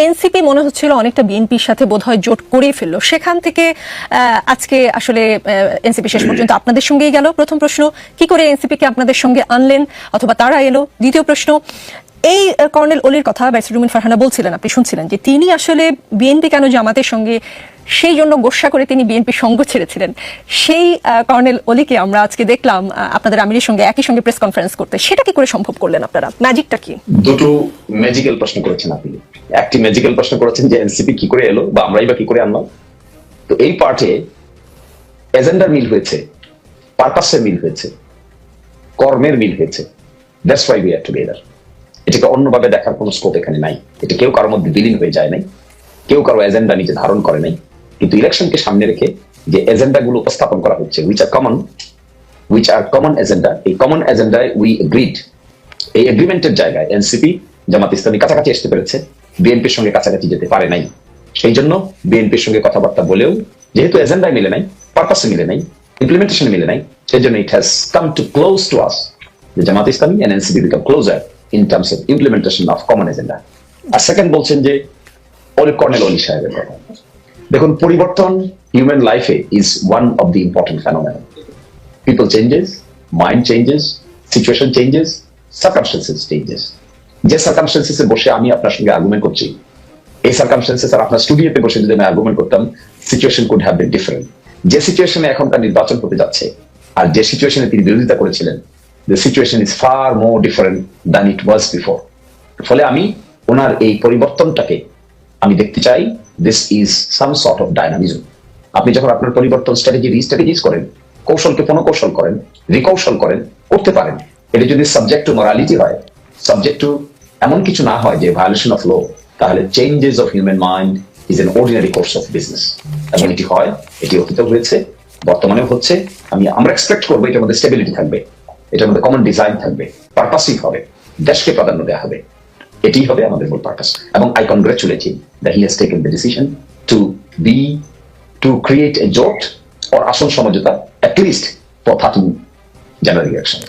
NCP মনে হচ্ছিল অনেকটা বিএনপির সাথে বোধহয় জোট করেই ফেললো, সেখান থেকে আজকে আসলে এনসিপি শেষ পর্যন্ত আপনাদের সঙ্গেই গেল। প্রথম প্রশ্ন, কি করে এনসিপিকে আপনাদের সঙ্গে আনলেন অথবা তারা এলো? দ্বিতীয় প্রশ্ন, এই কর্নেল অলির কথা ব্যারিস্টার রুমিন ফারহানা বলছিলেন, আপনি শুনছিলেন যে তিনি আসলে বিএনপি কেন জামাতের সঙ্গে, সেই জন্য গোসা করে তিনি বিএনপি সঙ্গ ছেড়েছিলেন। সেই কর্নেল অলিকে আমরা আজকে দেখলাম আপনাদের আমিরের সঙ্গে একই সঙ্গে প্রেস কনফারেন্স করতে। সেটা কি করে সম্ভব করলেন আপনারা? ম্যাজিকটা কি? দুটো ম্যাজিক্যাল প্রশ্ন করেছেন আপনি। একটি ম্যাজিক্যাল প্রশ্ন করেছেন যে এনসিপি কি করে এলো বা আমরাই বা কি করে আনলাম। তো এই পার্টে এজেন্ডার মিল হয়েছে, পারপাসের মিল হয়েছে, কর্মের মিল হয়েছে। That's why we are together. এটাকে অন্যভাবে দেখার কোনো স্কোপ এখানে নাই। এটা কেউ কারোর মধ্যে বিলীন হয়ে যায় নাই, কেউ কারো এজেন্ডা নিজে ধারণ করে নাই। কিন্তু ইলেকশনকে সামনে রেখে যে এজেন্ডা গুলো উপস্থাপন করা হচ্ছে, উইচ আর কমন এজেন্ডা, এই কমন এজেন্ডায় উই এগ্রিড। এই এগ্রিমেন্টের জায়গায় এনসিপি জামাত ইসলামী কাছাকাছি আসতে পেরেছে, বিএনপির সঙ্গে কাছাকাছি যেতে পারে নাই। সেই জন্য বিএনপির সঙ্গে কথাবার্তা বলেও যেহেতু এজেন্ডায় মিলে নাই, পারপাসে মিলে নাই, ইমপ্লিমেন্টেশনে মিলে নাই, সেই জন্য it has come to close to us. Jamaat Islami and NCP become closer in terms of implementation of common agenda. আর সেকেন্ড বলছেন যে কর্নেল অলি সাহেবের কথা। দেখুন, পরিবর্তন হিউম্যান লাইফে is one of the important phenomenon. People changes, mind changes, situation changes, circumstances changes. যে সার্কামস্টেন্সেসে বসে আমি আপনার সঙ্গে আর্গুমেন্ট করছি, এই সার্কামস্টেন্সেস আর আপনার স্টুডিওতে বসে যদি আমি আর্গুমেন্ট করতাম, situation could have been different. যে সিচুয়েশনে এখনকার নির্বাচন হতে যাচ্ছে আর যে সিচুয়েশনে তিনি বিরোধিতা করেছিলেন, the situation is far more different than it was before. ফলে আমি ওনার এই পরিবর্তনটাকে আমি দেখতে চাই, this is some sort of dynamism. আপনি যখন আপনার পরিবর্তন রিস্ট্র্যাটেজিস করেন, কৌশলকে পুনঃকৌশল করেন, রিকৌশল করেন, করতে পারেন। এটা যদি সাবজেক্ট টু মরালিটি হয়, সাবজেক্ট টু এমন কিছু না হয় যে ভায়োলেশন অফ ল, তাহলে changes of human mind is an ordinary course of business. এবং এটি হয়, এটি অতীত হয়েছে, বর্তমানেও হচ্ছে। আমরা এক্সপেক্ট করবো এটার মধ্যে স্টেবিলিটি থাকবে, এটার মধ্যে কমন ডিজাইন থাকবে, পারপাসিভ হবে, দেশকে প্রাধান্য দেওয়া হবে। এটাই হবে আমাদের মূল পারপাস। এবং I congratulate him that he has taken the decision to create a জোট অর আসন সমঝোতা, at least for 13 January election.